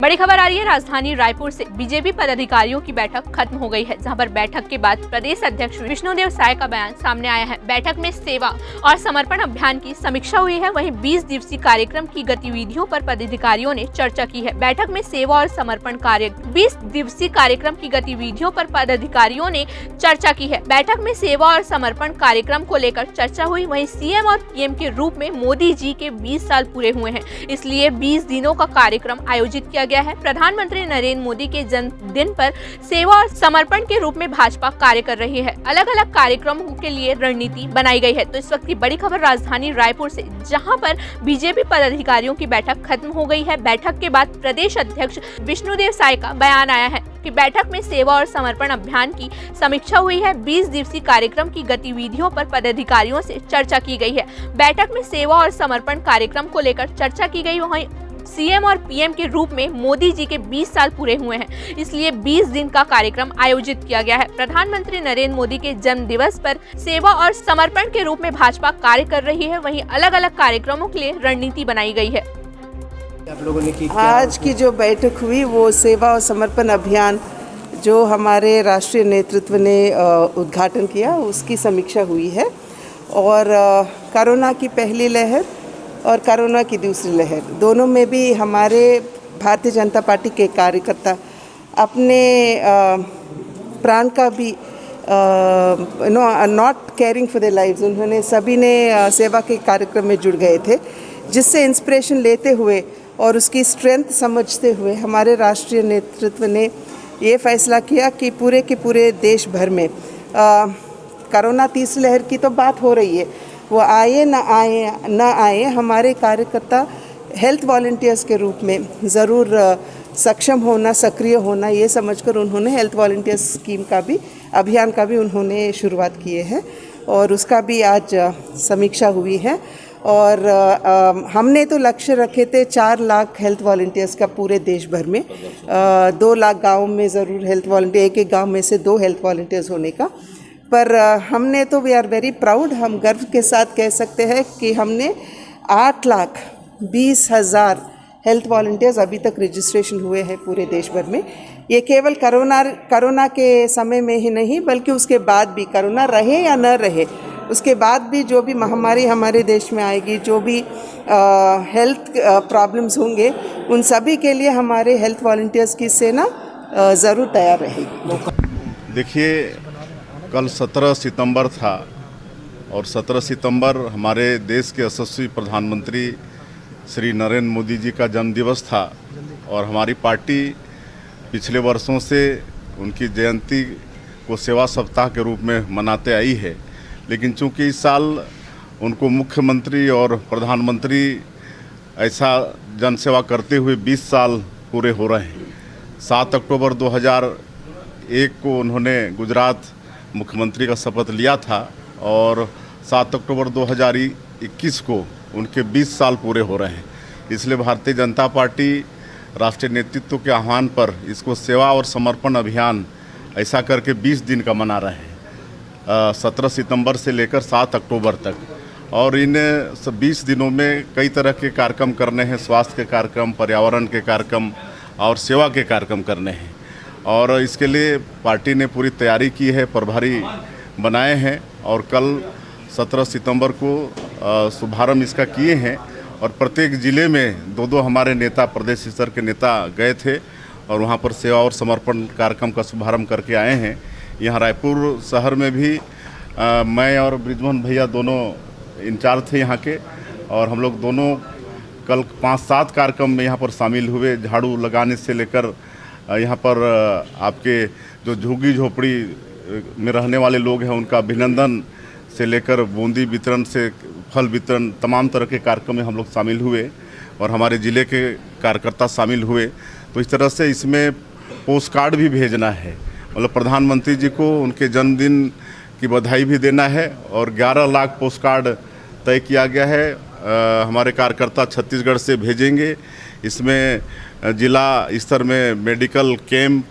बड़ी खबर आ रही है राजधानी रायपुर से। बीजेपी पदाधिकारियों की बैठक खत्म हो गई है, जहां पर बैठक के बाद प्रदेश अध्यक्ष विष्णुदेव साय का बयान सामने आया है। बैठक में सेवा और समर्पण अभियान की समीक्षा हुई है। वहीं 20 दिवसीय कार्यक्रम की गतिविधियों पर पदाधिकारियों ने चर्चा की है। बैठक में सेवा और समर्पण 20 दिवसीय कार्यक्रम की गतिविधियों पर पदाधिकारियों ने चर्चा की है। बैठक में सेवा और समर्पण कार्यक्रम को लेकर चर्चा हुई। वहीं सीएम और पीएम के रूप में मोदी जी के 20 साल पूरे हुए हैं, इसलिए 20 दिनों का कार्यक्रम आयोजित किया गया है। प्रधानमंत्री नरेंद्र मोदी के जन्मदिन पर सेवा और समर्पण के रूप में भाजपा कार्य कर रही है। अलग अलग कार्यक्रमों के लिए रणनीति बनाई गई है। तो इस वक्त की बड़ी खबर राजधानी रायपुर से, जहां पर बीजेपी पदाधिकारियों की बैठक खत्म हो गई है। बैठक के बाद प्रदेश अध्यक्ष विष्णुदेव साय का बयान आया है कि बैठक में सेवा और समर्पण अभियान की समीक्षा हुई है। 20 दिवसीय कार्यक्रम की गतिविधियों पर पदाधिकारियों से चर्चा की गई है। बैठक में सेवा और समर्पण कार्यक्रम को लेकर चर्चा की गई। वहीं सीएम और पीएम के रूप में मोदी जी के 20 साल पूरे हुए हैं, इसलिए 20 दिन का कार्यक्रम आयोजित किया गया है। प्रधानमंत्री नरेंद्र मोदी के जन्म दिवस पर सेवा और समर्पण के रूप में भाजपा कार्य कर रही है। वहीं अलग अलग कार्यक्रमों के लिए रणनीति बनाई गई है। आप लोगों ने आज की जो बैठक हुई वो सेवा और समर्पण अभियान जो हमारे राष्ट्रीय नेतृत्व ने उद्घाटन किया, उसकी समीक्षा हुई है। और कोरोना की पहली लहर और कोरोना की दूसरी लहर, दोनों में भी हमारे भारतीय जनता पार्टी के कार्यकर्ता अपने प्राण का भी not caring for their lives, उन्होंने सभी ने सेवा के कार्यक्रम में जुड़ गए थे, जिससे इंस्पिरेशन लेते हुए और उसकी स्ट्रेंथ समझते हुए हमारे राष्ट्रीय नेतृत्व ने ये फैसला किया कि पूरे के पूरे देश भर में कोरोना तीसरी लहर की तो बात हो रही है, वो आए ना आए, हमारे कार्यकर्ता हेल्थ वॉलंटियर्स के रूप में ज़रूर सक्षम होना, सक्रिय होना, ये समझकर उन्होंने हेल्थ वॉलंटियर्स स्कीम का भी, अभियान का भी उन्होंने शुरुआत किए हैं और उसका भी आज समीक्षा हुई है। और हमने तो लक्ष्य रखे थे 4 लाख हेल्थ वॉलंटियर्स का पूरे देश भर में, 2 लाख गाँव में ज़रूर हेल्थ वॉलंटियर, एक गाँव में से 2 हेल्थ वॉलंटियर्स होने का। पर हमने तो वी आर वेरी प्राउड, हम गर्व के साथ कह सकते हैं कि हमने 8,20,000 हेल्थ वॉलंटियर्स अभी तक रजिस्ट्रेशन हुए हैं पूरे देश भर में। ये केवल कोरोना के समय में ही नहीं, बल्कि उसके बाद भी, कोरोना रहे या न रहे, उसके बाद भी जो भी महामारी हमारे देश में आएगी, जो भी हेल्थ प्रॉब्लम्स होंगे, उन सभी के लिए हमारे हेल्थ वॉलंटियर्स की सेना ज़रूर तैयार रहेगी। देखिए, कल 17 सितंबर था और 17 सितंबर हमारे देश के यशस्वी प्रधानमंत्री श्री नरेंद्र मोदी जी का जन्मदिवस था और हमारी पार्टी पिछले वर्षों से उनकी जयंती को सेवा सप्ताह के रूप में मनाते आई है। लेकिन चूंकि इस साल उनको मुख्यमंत्री और प्रधानमंत्री ऐसा जनसेवा करते हुए 20 साल पूरे हो रहे हैं। 7 अक्टूबर 2001 को उन्होंने गुजरात मुख्यमंत्री का शपथ लिया था और 7 अक्टूबर 2021 को उनके 20 साल पूरे हो रहे हैं। इसलिए भारतीय जनता पार्टी राष्ट्रीय नेतृत्व के आह्वान पर इसको सेवा और समर्पण अभियान ऐसा करके 20 दिन का मना रहे हैं, 17 सितंबर से लेकर 7 अक्टूबर तक। और इन 20 दिनों में कई तरह के कार्यक्रम करने हैं, स्वास्थ्य के कार्यक्रम, पर्यावरण के कार्यक्रम और सेवा के कार्यक्रम करने हैं। और इसके लिए पार्टी ने पूरी तैयारी की है, प्रभारी बनाए हैं और कल 17 सितंबर को शुभारंभ इसका किए हैं। और प्रत्येक ज़िले में 2 हमारे नेता, प्रदेश स्तर के नेता गए थे और वहाँ पर सेवा और समर्पण कार्यक्रम का शुभारंभ करके आए हैं। यहाँ रायपुर शहर में भी मैं और बृजमोहन भैया दोनों इंचार्ज थे यहाँ के, और हम लोग दोनों कल 5-7 कार्यक्रम में यहाँ पर शामिल हुए। झाड़ू लगाने से लेकर यहाँ पर आपके जो झुग्गी झोपड़ी में रहने वाले लोग हैं उनका अभिनंदन से लेकर बूंदी वितरण से फल वितरण, तमाम तरह के कार्यक्रम में हम लोग शामिल हुए और हमारे ज़िले के कार्यकर्ता शामिल हुए। तो इस तरह से इसमें पोस्ट कार्ड भी भेजना है, मतलब प्रधानमंत्री जी को उनके जन्मदिन की बधाई भी देना है और 11 लाख पोस्ट कार्ड तय किया गया है। हमारे कार्यकर्ता छत्तीसगढ़ से भेजेंगे। इसमें जिला स्तर में मेडिकल कैंप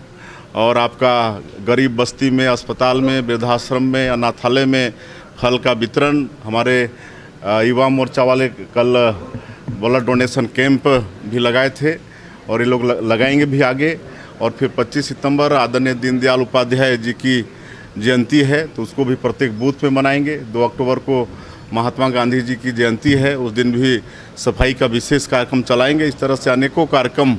और आपका गरीब बस्ती में, अस्पताल में, वृद्धाश्रम में, अनाथालय में फल का वितरण, हमारे युवा मोर्चा वाले कल ब्लड डोनेशन कैंप भी लगाए थे और ये लोग लगाएंगे भी आगे। और फिर 25 सितंबर आदरणीय दीनदयाल उपाध्याय जी की जयंती है, तो उसको भी प्रत्येक बूथ में मनाएंगे। 2 अक्टूबर को महात्मा गांधी जी की जयंती है, उस दिन भी सफाई का विशेष कार्यक्रम चलाएंगे। इस तरह से अनेकों कार्यक्रम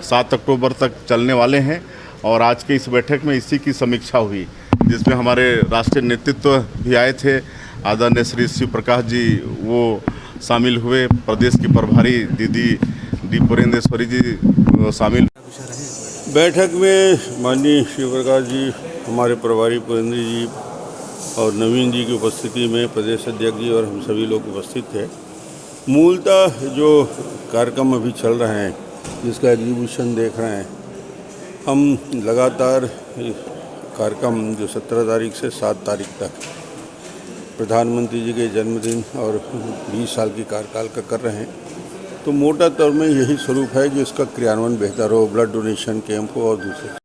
7 अक्टूबर तक चलने वाले हैं। और आज के इस बैठक में इसी की समीक्षा हुई, जिसमें हमारे राष्ट्रीय नेतृत्व भी आए थे। आदरणीय श्री शिव प्रकाश जी वो शामिल हुए, प्रदेश की प्रभारी दीदी डी पुरेंद्रेश्वरी जी शामिल। बैठक में माननीय शिव प्रकाश जी, हमारे प्रभारी पुरेंद्र जी और नवीन जी की उपस्थिति में प्रदेश अध्यक्ष जी और हम सभी लोग उपस्थित थे। मूलतः जो कार्यक्रम अभी चल रहे हैं, जिसका एग्जीक्यूशन देख रहे हैं, हम लगातार कार्यक्रम जो 17 तारीख से 7 तारीख तक प्रधानमंत्री जी के जन्मदिन और 20 साल की कार्यकाल का कर रहे हैं। तो मोटा तौर में यही स्वरूप है कि इसका क्रियान्वयन बेहतर हो, ब्लड डोनेशन कैंप हो और दूसरे